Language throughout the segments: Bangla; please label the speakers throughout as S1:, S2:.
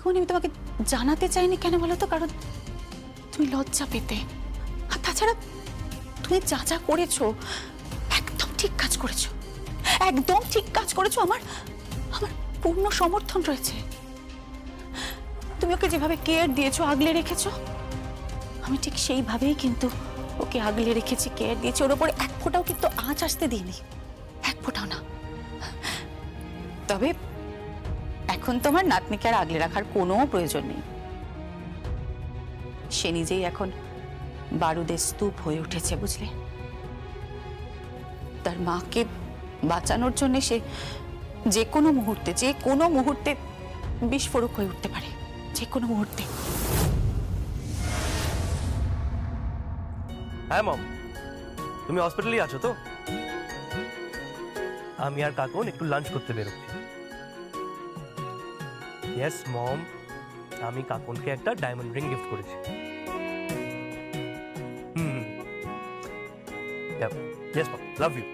S1: কাকুন আমি তোমাকে জানাতে চাইনি কেন বলো তো, কারণ তুমি লজ্জা পেতে। আর তাছাড়া তুমি যা যা করেছো একদম ঠিক কাজ করেছো, একদম ঠিক কাজ করেছো। আমার আমার পূর্ণ সমর্থন রয়েছে। তুমি ওকে যেভাবে কেয়ার দিয়েছো, আগলে রেখেছো, আমি ঠিক সেইভাবেই কিন্তু ওকে আগলে রেখেছি, কেয়ার দিয়েছি। ওর উপরে এক ফোঁটাও কিন্তু আঁচ আসতে দিইনি, এক ফোঁটাও না। তবে এখন তোমার নাতনিকে আর আগলে রাখার কোনো প্রয়োজন নেই। সে নিজেই এখন বারুদের স্তূপ হয়ে উঠেছে, বুঝলে? তার মাকে বাঁচানোর জন্য সে যে কোনো মুহূর্তে বিস্ফোরক হয়ে উঠতে পারে, যে কোনো মুহূর্তে।
S2: হ্যাঁ মম, তুমি হসপিটালেই আছো তো? আমি আর কাকুন একটু লাঞ্চ করতে বেরোচ্ছি। ইয়েস মম, আমি কাকুনকে একটা ডায়মন্ড রিং গিফট করেছি। Yes mom, love you.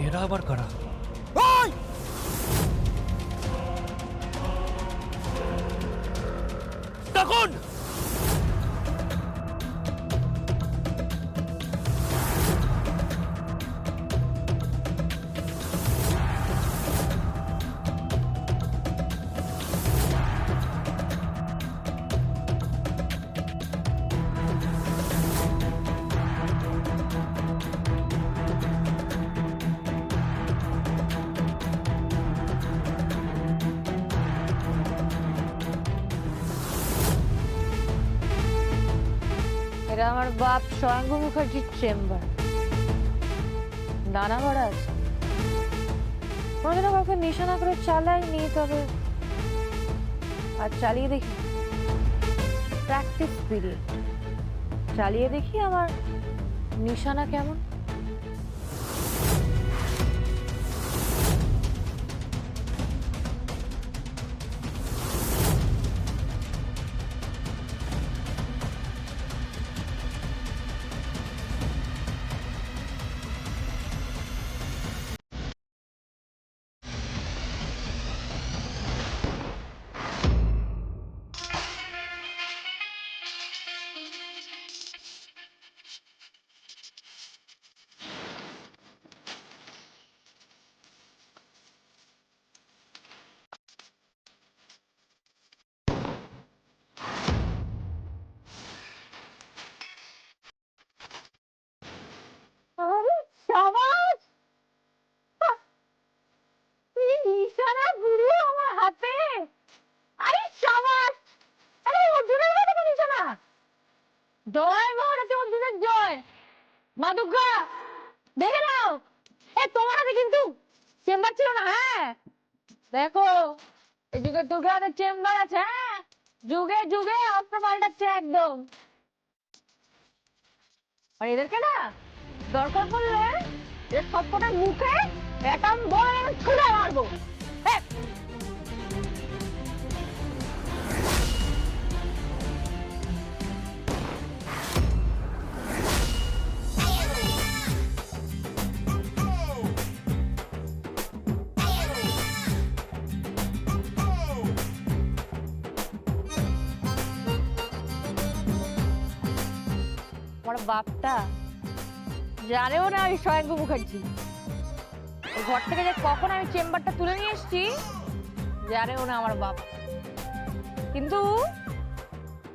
S2: এরা আবার কারা? কাকুন!
S3: এটা আমার বাপ স্বয়ংভু মুখার্জির চেম্বার। নানা ভাড়া আছে, কোনোদিনও কাউকে নিশানা করে চালাইনি, তবে আর চালিয়ে দেখি। প্র্যাকটিস পিরিয়ড চালিয়ে দেখি আমার নিশানা কেমন। জয় মহারাজ অর্জুনের জয়। মা দুর্গা দেখে নাও, তোমার হাতে কিন্তু চেম্বার ছিল না। হ্যাঁ দেখো, এই যুগে দুর্গা হাতে চেম্বার আছে। হ্যাঁ, যুগে যুগে অস্ত্র পাল্টাচ্ছে একদম। আর এদেরকে না দরকার পড়লে এর সবকটার মুখে অ্যাটম বম ছুড়ে মারবো। আমার বাপটা জানেও না আমি স্বয়ংভু মুখার্জি। ঘর থেকে যে কখন আমি চেম্বারটা তুলে নিয়ে এসেছি জানেও না আমার বাপ। কিন্তু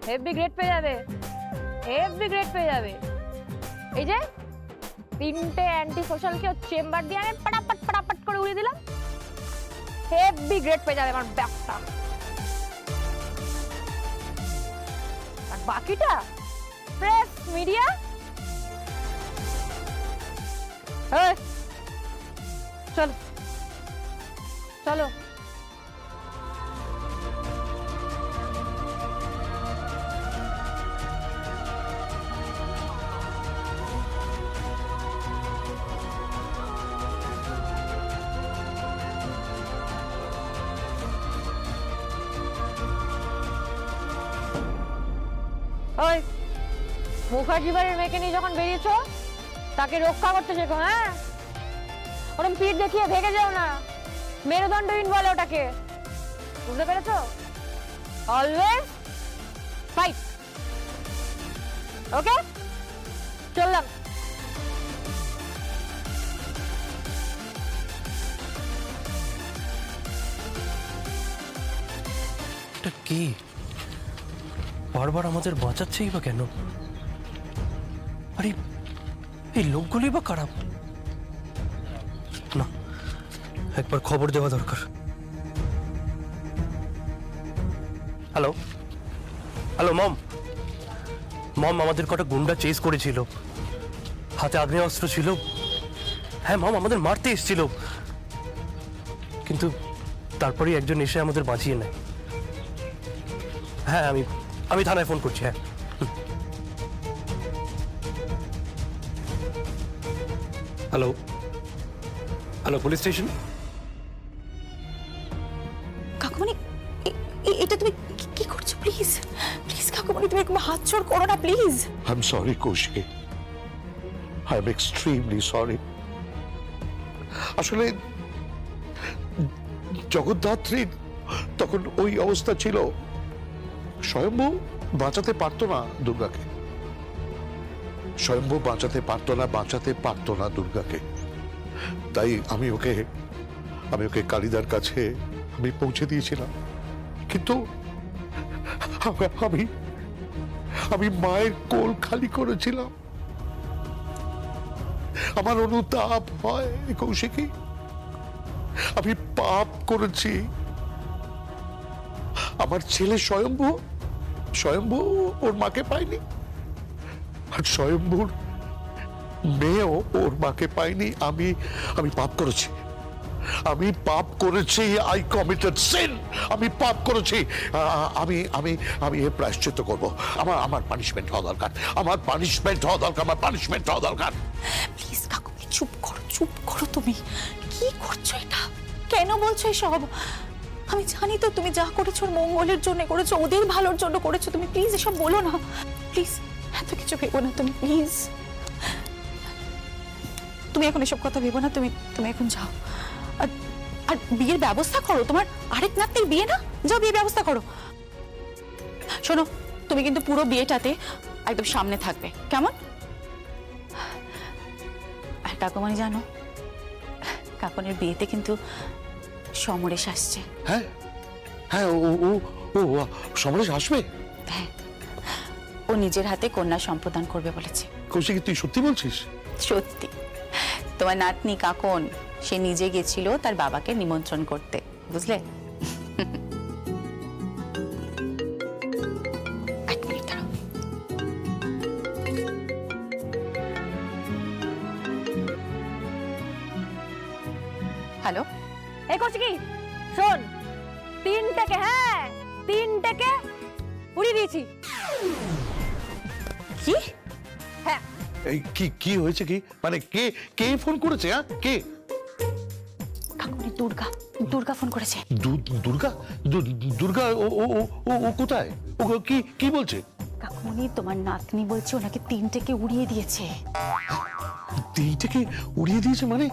S3: হেভি গ্রেড পেয়ে যাবে, হেভি গ্রেড পেয়ে যাবে। এই যে 3টে অ্যান্টি সোশ্যালকে চেম্বার দিয়ে আমি পাটাপাট করে উড়িয়ে দিলাম। হেভি গ্রেড পেয়ে যাবে আমার বাপটা। আর বাকিটা প্রেস মিডিয়া। চলো চলো। ওই মুখার্জি বাড়ির মেয়েকে নিয়ে যখন বেরিয়েছো তাকে রক্ষা করতে শেখো, হ্যাঁ? ওরম পিঠ দেখিয়ে ভেগে যাও না, মেরুদণ্ডহীন বলে ওটাকে, বুঝতে পেরেছো? অলওয়েজ ফাইট, ওকে? চললাম।
S2: এটা কি বারবার আমাদের বাঁচাচ্ছেই বা কেন? আরে এই লোকগুলি বা খারাপ না, একবার খবর দেওয়া দরকার। হ্যালো হ্যালো মম, মম আমাদের কটা গুন্ডা চেস করেছিল, হাতে আগ্নেয়াস্ত্র ছিল। হ্যাঁ মম, আমাদের মারতে এসেছিল, কিন্তু তারপরেই একজন এসে আমাদের বাঁচিয়ে নেয়। হ্যাঁ আমি থানায় ফোন করছি। হ্যাঁ হ্যালো হ্যালো, পুলিশ স্টেশন।
S1: কাকুমণি, এটা তুমি কি করছো? প্লিজ প্লিজ কাকুমণি, তুমি একটু হাত জোড় করো না please.
S4: I'm sorry, Koshi. I'm extremely sorry. আসলে জগদ্ধাত্রী তখন ওই অবস্থা ছিল, স্বয়ম্ভু বাঁচাতে পারতো না দুর্গাকে, স্বয়ম্ভু বাঁচাতে পারতো না দুর্গাকে। তাই আমি ওকে কালিদার কাছে আমি পৌঁছে দিয়েছিলাম, কিন্তু আমি মায়ের কোল খালি করেছিলাম। আমার অনুতাপ হয় কৌশিকী, আমি পাপ করেছি। আমার ছেলে স্বয়ম্ভু ওর মাকে পায়নি, আর স্বয়ম্ভুর মেয়েও ওর মাকে পায়নি। আমি পাপ করেছি, আই কমিটেড সিন, আমি পাপ করেছি। আমি এর প্রায়শ্চিত্ত করব। আমার পানিশমেন্ট হওয়া দরকার, আমার পানিশমেন্ট হওয়া দরকার।
S1: প্লিজ কাকুমণি, চুপ করো। তুমি কি করছো? এটা কেন বলছো এসব? আমি জানি তো তুমি যা করেছো ওর মঙ্গলের জন্য করেছো, ওদের ভালোর জন্য করেছো। তুমি প্লিজ এসব বলো না, প্লিজ এত কিছু ভেবো না তুমি, প্লিজ। তুমি এখন এসব কথা ভেবো না, তুমি এখন যাও আর বিয়ের ব্যবস্থা করো। তোমার আরেক নাতনির বিয়ে না, যাও বিয়ের ব্যবস্থা করো। শোনো, তুমি কিন্তু পুরো বিয়েটাতে একদম সামনে থাকবে, কেমন? আর কাকুমণি জানো, কাকুনের বিয়েতে কিন্তু সমরেশ আসছে।
S4: হ্যাঁ হ্যাঁ, ও সমরেশ আসবে?
S1: হ্যাঁ, ও নিজের হাতে কন্যা সম্প্রদান করবে বলেছে।
S4: কৌশিকী, তুই সত্যি বলছিস?
S1: সত্যি। তোমার নাতনি কাকন সে নিজে গেছিল তার বাবাকে নিমন্ত্রণ করতে, বুঝলে? এক মিনিট দাঁড়াও। হ্যালো,
S3: এই করছি কি, শোন, 3টাকে, হ্যাঁ 3টাকে উড়িয়ে দিয়েছি।
S1: কি?
S3: হ্যাঁ,
S4: এই কি হয়েছে? কি মানে কে ফোন করেছে? হ্যাঁ, কে?
S1: কাকুনি, দুর্গা ফোন করেছে।
S4: দুর্গা ও কোথায়? ও কি বলছে?
S1: কাকুনি, তোমার নাতনি বলছে ওনাকে 3টাকে উড়িয়ে দিয়েছে।
S4: 3টাকে উড়িয়ে দিয়েছে মানে?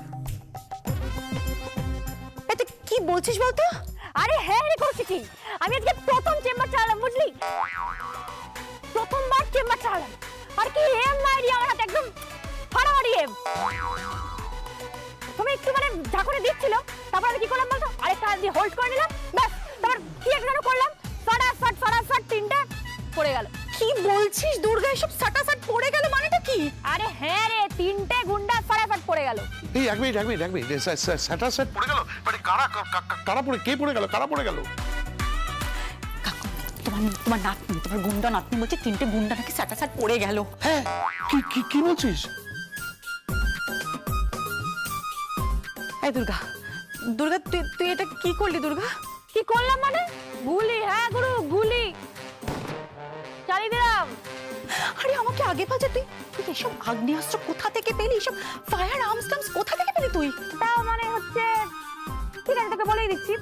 S1: এতে কি বলছিস বলতো?
S3: আরে হ্যাঁ রে কৌশিকী, আমি আজকে প্রথম চেম্বার চালালাম, বুঝলি? প্রথমবার চেম্বার চালালাম, আর কি এম আইডিয়া আমার হাতে, একদম ফাড়াফাড়ি এম। তুমি একটু মানে ঝাঁকুনি দিচ্ছিল, তারপর আমি কি করলাম বলতো, আরেকটা হাত দিয়ে হোল্ড করে নিলাম, ব্যাস। তারপর কি একটা করলাম, ফাটাফাট 3টে পড়ে গেল।
S1: কি বলছিস দুর্গা? এসব সাটাসাট পড়ে গেল মানেটা কি?
S3: আরে হ্যাঁ রে, 3টে গুন্ডা ফাটাফাট পড়ে গেল।
S4: এই এক মিনিট স্যাটার পড়ে গেল মানে কে পড়ে গেল? কারা পড়ে গেল?
S1: তোমার নাতনি, তোমার গুন্ডা নাতনি বলছে 3টে গুন্ডা নাকি সাটাসাট পড়ে গেল।
S4: হ্যাঁ, কি বলছিস?
S1: এই দুর্গা তুই এটা কি করলি? দুর্গা,
S3: কি করলাম মানে? গুলি, হ্যাঁ গুরু, গুলি চালিয়ে দিলাম।
S1: আরে আমাকে আগে বল যে তুই এসব আগ্নেয়াস্ত্র কোথা থেকে পেলি? এসব ফায়ার আর্মস কোথা থেকে পেলি তুই?
S3: তাও মানে হচ্ছে, ঠিক আছে তোকে বলেই দিচ্ছি,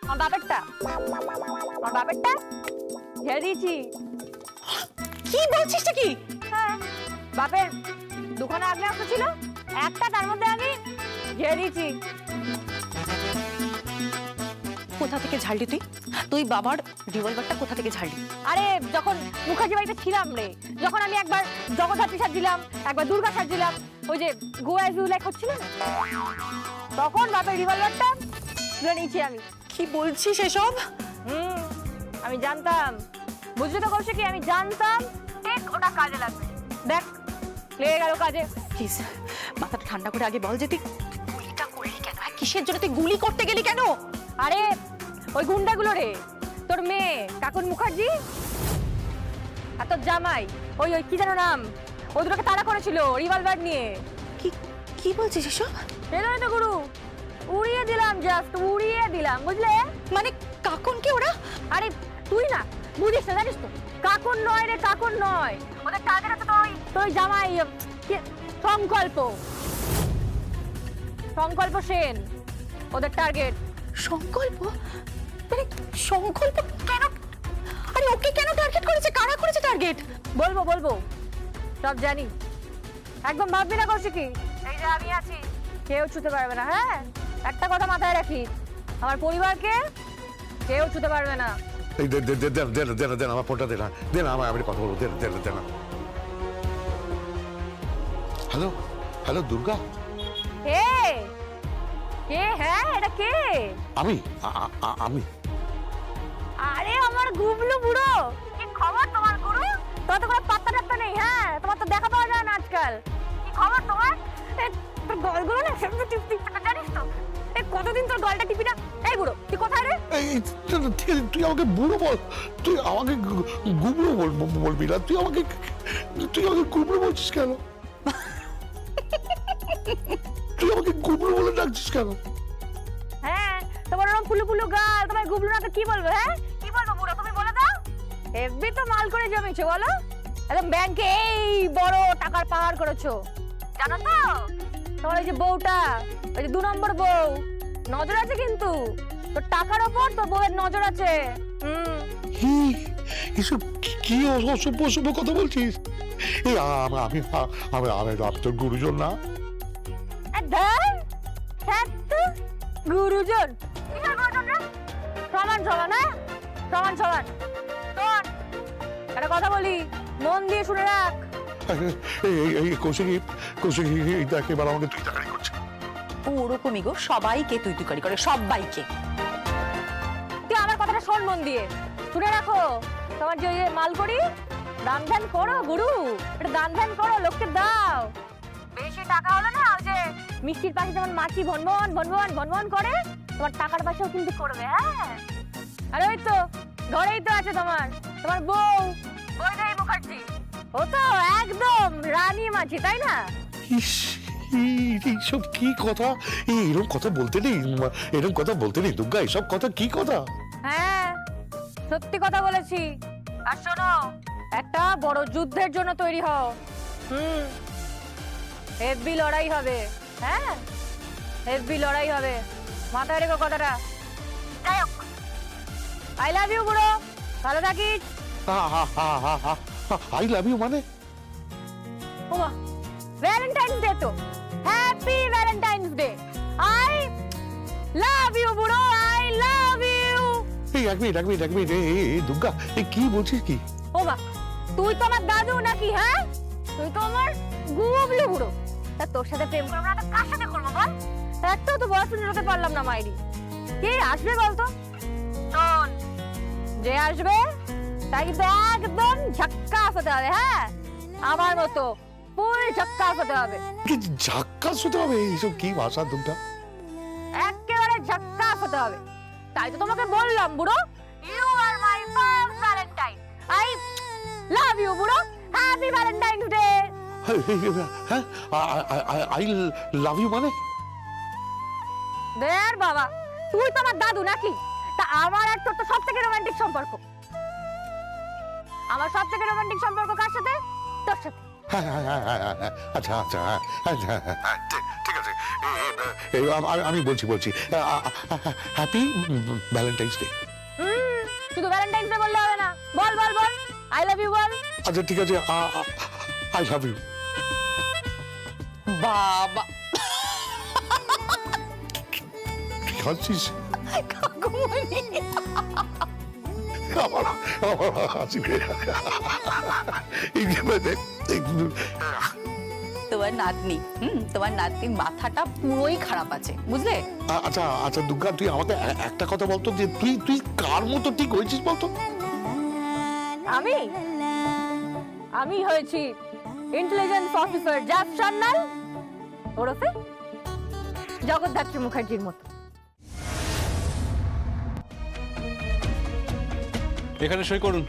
S3: আমার বাপেরটা ঝেড়ে দিয়েছি।
S1: কি বলছিস কি?
S3: হ্যাঁ, বাপের দোকানে আগ্নেয়াস্ত্র ছিল, একটা তার মধ্যে আমি ঝেড়ে দিয়েছি।
S1: কোথা থেকে ঝাড়লি তুই? তুই বাবার রিভলভারটা কোথা থেকে ঝাড়লি?
S3: আরে যখন মুখার্জি বাড়িতে ছিলাম রে, যখন আমি একবার জগদ্ধাত্রী সাজছিলাম, একবার দুর্গা সাজছিলাম, ওই যে গোয়া ইউ লাইক হচ্ছিল না, তখন বাপের রিভলভারটা তুলে নিয়েছি আমি।
S1: কি বলছিস এসব?
S3: আমি জানতাম, বুঝলি তো কৌশিকী, আমি জানতাম ঠিক ওটা কাজে লাগবে। দেখ লেগে গেল কাজে।
S1: প্লিজ মাথাটা ঠান্ডা করে আগে বল যে তুই গুলিটা করলি কেন? কিসের জন্য তুই গুলি করতে গেলি কেন?
S3: আরে ওই গুন্ডাগুলো রে, তোর মেয়ে কাকুন মুখার্জি আর তোর জামাই ওই ওই কি যেন নাম, ওই দুটোকে তাড়া করেছিল রিভলভার নিয়ে।
S1: কি কি বলছিস এসব?
S3: এজন্যই তো গুরু উড়িয়ে দিলাম, জাস্ট উড়িয়ে দিলাম, বুঝলে?
S1: মানে কাকুনকে ওরা?
S3: আরে তুই না বুঝিস না, জানিস তো কাকুন নয় রে, কাকুন নয়, ওদের টার্গেট হচ্ছে তোর তোর জামাই সংকল্প, সংকল্প সেন ওদের টার্গেট।
S1: সংকল্প? মানে সংকল্প কেন? আরে ওকে কেন টার্গেট করেছে? কারা করেছে টার্গেট?
S3: বলবো বলবো, সব জানি, একদম ভাববি না কৌশিকী, এই যে আমি আছি কেউ ছুতে পারবে না। হ্যাঁ, একটা কথা মাথায় রাখিস, আমার পরিবারকে কেউ ছুতে পারবে না।
S4: এই দেন আমার ফোনটা দে না, দে না, আমি কথা বলবো, দে না। হ্যালো হ্যালো দুর্গা,
S3: কে কে? হ্যাঁ এটা কে?
S4: আমি
S3: আরে আমার গুবলু বুড়ো, কি খবর তোমার গুরু? তোমার তো কোনো পাত্তা টাত্তা নেই। হ্যাঁ, তোমার তো দেখা পাওয়া যায় না আজকাল। কি খবর তোমার? তোর গলগুলো না সেরকম টিপ জানিস তো? এই কতদিন তোর গলটা টিপি না? এই বুড়ো তুই কোথায় রে?
S4: এই ঠিক আছে, তুই আমাকে বুড়ো বল, তুই আমাকে গুবলো বলবি না, তুই আমাকে গুবলো বলছিস কেন? তুই আমাকে গুবলো বলে ডাকছিস কেন?
S3: হ্যাঁ, তোমার ওরকম ফুলু ফুলু গাল, তোমার গুবলু না তো কি বলবো? হ্যাঁ, কি বলবো বুড়ো, তুমি বলে দাও। এফবি তো মাল করে জমেছে বলো, একদম ব্যাংকে এই বড় টাকার পাহাড় করেছো, জানো তো? তোমার ওই যে বউটা, ওই যে 2 নম্বর বউ, নজর আছে কিন্তু তোর টাকার ওপর, তোর বউয়ের নজর আছে।
S4: কি এসব কি অসভ্য অসভ্য কথা বলছিস? এই আমি তোর গুরুজন না?
S3: গুরুজন কিসের গুরুজন রে? সমান সমান, হ্যাঁ সমান সমান। শোন, একটা কথা বলি, মন দিয়ে শুনে রাখ।
S4: এই কৌশিকী দেখ এবার আমাকে তুই টাকারি করছে।
S1: ও ওরকমই গো, সবাইকে তুই তুকারি করে, সবাইকে।
S3: তুই আমার কথাটা শোন মন দিয়ে, শুনে রাখো। তোমার যে মাল করি, দান ধ্যান করো গুরু, এটা দান ধ্যান করো, লোককে দাও। বেশি টাকা হলো না, ওই যে মিষ্টির পাশে যেমন মাছি ভনভন ভনভন ভনভন করে, তোমার টাকার পাশেও কিন্তু করবে। হ্যাঁ, আরে ওই তো ঘরেই তো আছে তোমার বউ, বৈদেহী মুখার্জি, ও তো একদম রানী মাছি, তাই না?
S4: এইসব কি কথা? এরকম কথা বলতে নেই, এরকম কথা বলতে নেই দুর্গা, এসব কথা কি কথা?
S3: হ্যাঁ, সত্যি কথা বলেছি। আর শোনো, একটা বড় যুদ্ধের জন্য তৈরি হও। হেভি লড়াই হবে। হ্যাঁ, হেভি লড়াই হবে, মাথায় রেখো কথাটা। যাই হোক, আই লাভ ইউ বুড়ো, ভালো থাকিস।
S4: আই লাভ ইউ মানে?
S3: ওমা, ভ্যালেন্টাইন্স ডে তো, happy Valentine's Day. I love you বুড়ো, আই লাভ ইউ।
S4: এই এক মিনিট, এই দুর্গা, এই কি বলছিস কি?
S3: ওমা, তুই তো আমার দাদু নাকি? হ্যাঁ, তুই তো আমার গুবলু বুড়ো, তা তোর সাথে প্রেম করবো না তো কার সাথে করবো বল? একটাও তো বয়ফ্রেন্ড হতে পারলাম না মাইরি। কে আসবে বলতো? শোন, যে আসবে তাই কিন্তু একদম ঝাক্কাস হতে হবে। হ্যাঁ, আমার মতো ফুল ঝাক্কাস হতে হবে।
S4: কি ঝাক্কাস হতে হবে? এইসব কি ভাষা দুর্গা?
S3: একেবারে ঝাক্কাস হতে হবে। তাই তো তোমাকে বললাম বুড়ো, you are my first Valentine, I love you বুড়ো, হ্যাপি ভ্যালেন্টাইন্স ডে।
S4: হ্যাঁ, আই লাভ ইউ মানে?
S3: দের বাবা, তুই তো আমার দাদু নাকি? তা আমার আর তোর তো সব থেকে রোমান্টিক সম্পর্ক। আমার সব থেকে রোমান্টিক সম্পর্ক কার সাথে? তোর সাথে।
S4: আচ্ছা ঠিক আছে, আমি বলছি হ্যাপি ভ্যালেন্টাইন্স ডে।
S3: শুধু ভ্যালেন্টাইন্স ডে বললে হবে না, বল বল বল, আই লাভ ইউ বল।
S4: আচ্ছা ঠিক আছে, আই লাভ ইউ।
S1: বাবা
S4: কি হাসছিস?
S1: কাকুমণি
S4: আমার হাসি পেয়ে
S1: তোমার নাতনি তোমার নাতনির মাথাটা পুরোই খারাপ আছে, বুঝলে?
S4: আচ্ছা আচ্ছা দুর্গা, তুই আমাকে একটা কথা বলতো যে তুই কার মতো ঠিক হয়েছিস বলতো?
S3: আমি হয়েছি ইন্টেলিজেন্স অফিসার জাফর সান্যাল ওরফে জগদ্ধাত্রী মুখার্জির মতো।
S5: এখানে সই করুন।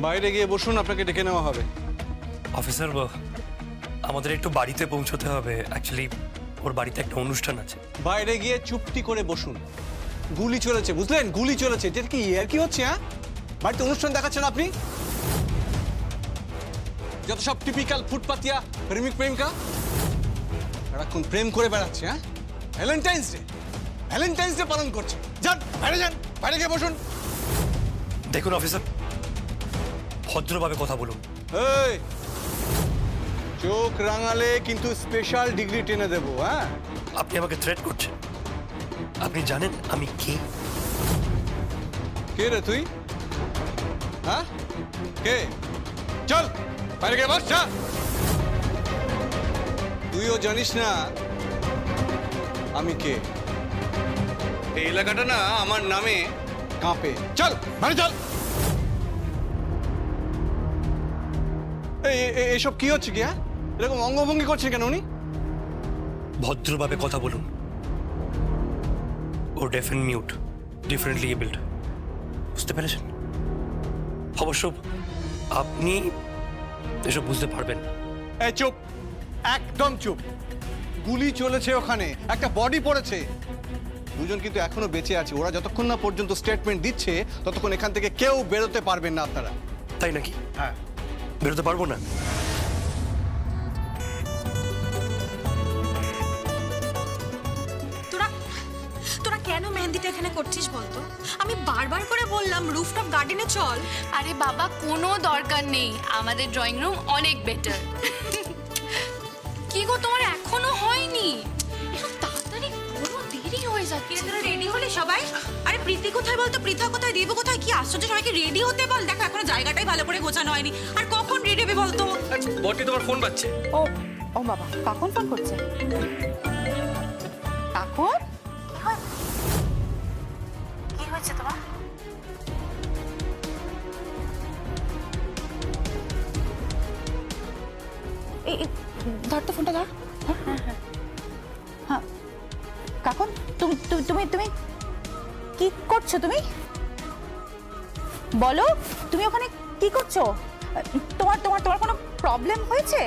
S5: বাইরে গিয়ে বসুন, আপনাকে ডেকে নেওয়া হবে।
S2: অফিসার, আমাদের একটু বাড়িতে পৌঁছতে হবে। অ্যাকচুয়ালি ওর বাড়িতে একটা অনুষ্ঠান আছে।
S5: বাইরে গিয়ে চুপটি করে বসুন। গুলি চলেছে, বুঝলেন? গুলি চলেছে। এটা কি আর কি হচ্ছে? হ্যাঁ, বাড়িতে অনুষ্ঠান দেখাচ্ছেন আপনি? যত সব টিপিক্যাল ফুটপাতিয়া প্রেমিক প্রেমিকা সারাক্ষণ প্রেম করে বেড়াচ্ছে। হ্যাঁ, ভ্যালেন্টাইন্স ডে পালন করছে। যান বাইরে গিয়ে বসুন।
S2: দেখুন অফিসার, ভদ্রভাবে কথা বলুন।
S5: এই, চোখ রাঙালে কিন্তু স্পেশাল ডিগ্রি টেনে দেবো। হ্যাঁ,
S2: আপনি আমাকে থ্রেট করছেন? আপনি জানেন আমি কে?
S5: কে রে তুই? হ্যাঁ, কে? চল বাইরে গিয়ে বস। যা। তুইও জানিস না আমি কে? এই এলাকাটা না আমার নামে কাঁপে। চল বাইরে চল। এসব কি হচ্ছে কি? হ্যাঁ, এরকম অঙ্গভঙ্গি করছেন কেন উনি?
S2: ভদ্রভাবে কথা বলুন। ও ডেফ এন্ড মিউট, ডিফারেন্টলি এবেলড, বুঝতে পেরেছেন? অবশ্য আপনি এসব বুঝতে পারবেন।
S5: এই চুপ, একদম চুপ। গুলি চলেছে ওখানে, একটা বডি পড়েছে। দুজন কিন্তু এখনো বেঁচে আছে। ওরা যতক্ষণ না পর্যন্ত স্টেটমেন্ট দিচ্ছে ততক্ষণ এখান থেকে কেউ বেরোতে পারবেন না আপনারা।
S2: তাই নাকি?
S5: হ্যাঁ।
S2: বেরোতে পারবো না?
S6: তোরা কেন মেহেন্দিটা এখানে করছিস বলতো? আমি বারবার করে বললাম রুফটপ গার্ডেনে চল।
S7: আরে বাবা, কোনো দরকার নেই, আমাদের ড্রয়িং রুম অনেক বেটার। কি গো, তোমার এখনো হয়নি? একটু তাড়াতাড়ি করো, দেরি হয়ে যাচ্ছে।
S6: তোরা রেডি হলি সবাই? আরে প্রীতি কোথায় বলতো? পৃথা কোথায়? দেব কোথায়? কি আশ্চর্য, সবাইকে রেডি হতে বল। দেখো এখনো জায়গাটাই ভালো করে গোছানো হয়নি। আর কখন রেডি হবে বলতো?
S2: বটি, তোমার ফোন বাজছে।
S1: ও ও বাবা, কাকুন ফোন করছে। কাকুন, কি হয়েছে তোমার? এই ধর তো ফোনটা, ধর। হ্যাঁ কাকুন, তুমি তুমি তুমি কি করছো? তুমি বলো, তুমি ওখানে কি করছো? তোমার তোমার তোমার কোনো প্রবলেম হয়েছে?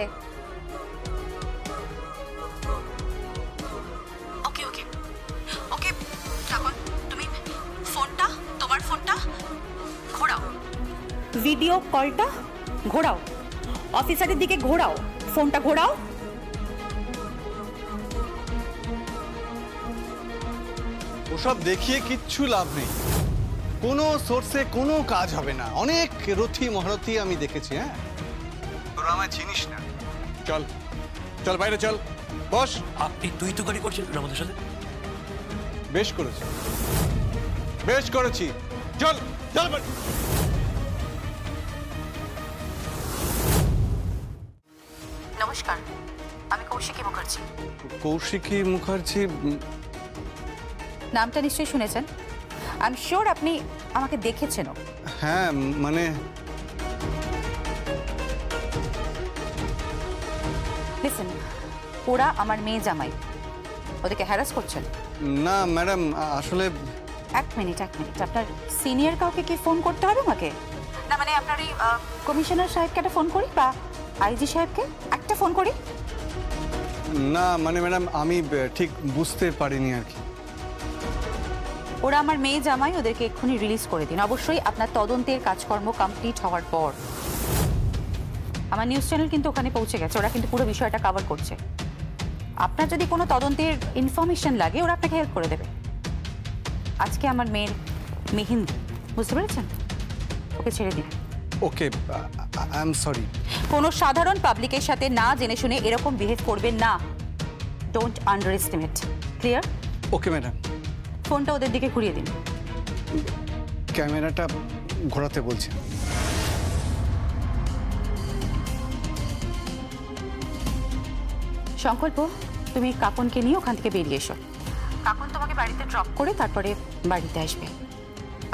S6: ওকে ওকে ওকে তখন তুমি ফোনটা, তোমার ফোনটা ঘোরাও।
S1: ভিডিও কলটা ঘোরাও, অফিসারের দিকে ঘোরাও, ফোনটা ঘোরাও।
S5: ওসব দেখিয়ে কিচ্ছু লাভ নেই। কোনো সোর্সে কোনো কাজ হবে না। অনেক রথী মহারথী আমি দেখেছি। হ্যাঁ, তোরা আমায় চিনিস না। চল চল বাইরে চল, বস।
S2: আপনি তুই তো গাড়ি করছেন আমাদের সাথে?
S5: বেশ করেছি, বেশ করেছি। চল চল বাইরে।
S1: নমস্কার, আমি কৌশিকী মুখার্জি।
S5: কৌশিকী মুখার্জি?
S1: নামটা নিশ্চয়ই শুনেছেন। আই এম শিওর আপনি আমাকে দেখেছেনও।
S5: হ্যাঁ, মানে
S1: লিসেন, ওরা আমার মেয়ে জামাই, ওদেরকে হ্যারাস করছেন।
S5: না ম্যাডাম, আসলে
S1: এক মিনিট, আপনার সিনিয়র কাউকে কি ফোন করতে হবে আমাকে? না মানে আপনার এই কমিশনার সাহেবকে একটা ফোন করি, বা আইজি সাহেবকে একটা ফোন করি?
S5: না মানে ম্যাডাম, আমি ঠিক বুঝতে পারিনি আর কি।
S1: ওরা আমার মেয়ে জামাই, ওদেরকে এক্ষুনি রিলিজ করে দিন। অবশ্যই আপনার তদন্তের কাজকর্ম কমপ্লিট হওয়ার পর। আমার নিউজ চ্যানেল কিন্তু ওখানে পৌঁছে গেছে, ওরা কিন্তু পুরো বিষয়টা কভার করছে। আপনার যদি কোনো তদন্তের ইনফরমেশন লাগে ওরা আপনাকে হেল্প করে দেবে। আজকে আমার মেয়ের মেহেন্দি, বুঝতে পেরেছেন? ওকে ছেড়ে দিন।
S5: ওকে, আই এম সরি।
S1: কোনো সাধারণ পাবলিকের সাথে না জেনে শুনে এরকম বিহেভ করবেন না। Don't under estimate. Clear?
S5: Okay madam.
S1: ফোনটা ওদের দিকে ঘুরিয়ে দিন।
S5: ক্যামেরাটা ঘোরাতে বলছে।
S1: সংকল্প, তুমি কাপনকে নিয়ে ওখান থেকে বেরিয়ে এসো। কাপন তোমাকে বাড়িতে ড্রপ করে তারপরে বাড়িতে আসবে।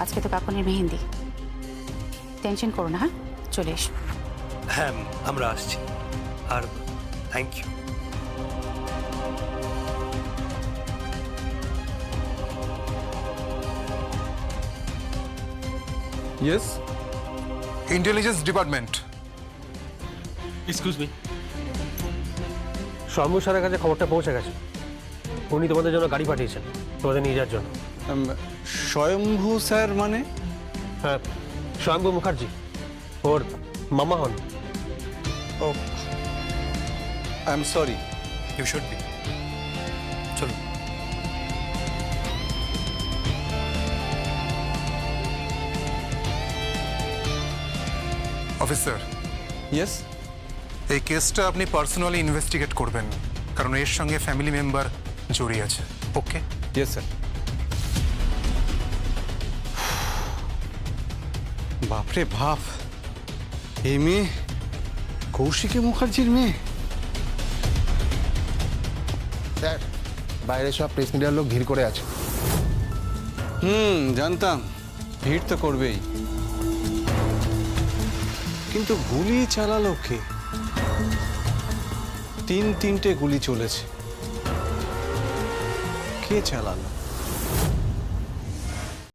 S1: আজকে তো কাপনের মেহেন্দি। টেনশন করো না, হ্যাঁ? চলে এসো।
S2: হ্যাঁ আমরা আসছি। আর thank you.
S5: Yes,
S8: intelligence department.
S2: Excuse me. Shambhu স্যারের কাছে খবরটা পৌঁছে গেছে। উনি তোমাদের জন্য গাড়ি পাঠিয়েছেন তোমাদের নিয়ে যাওয়ার জন্য।
S5: স্বয়ম্ভু স্যার মানে?
S2: হ্যাঁ, শম্ভু মুখার্জি ওর মামা হন।
S5: ও, I am sorry.
S8: You should be.
S2: চলো।
S8: Officer,
S5: yes.
S8: এই কেসটা আপনি পার্সোনালি ইনভেস্টিগেট করবেন, কারণ এর সঙ্গে ফ্যামিলি মেম্বার জড়িয়ে আছে। ওকে?
S5: Yes sir. বাপরে বাপ, এই মেয়ে কৌশিকী মুখার্জির মেয়ে?
S9: স্যার, বাইরে সব প্রেস মিডিয়ার লোক ভিড় করে আছে।
S5: জানতাম ভিড় তো করবেই, কিন্তু গুলি চালালো কে? তিনটে গুলি চলেছে, কে চালালো?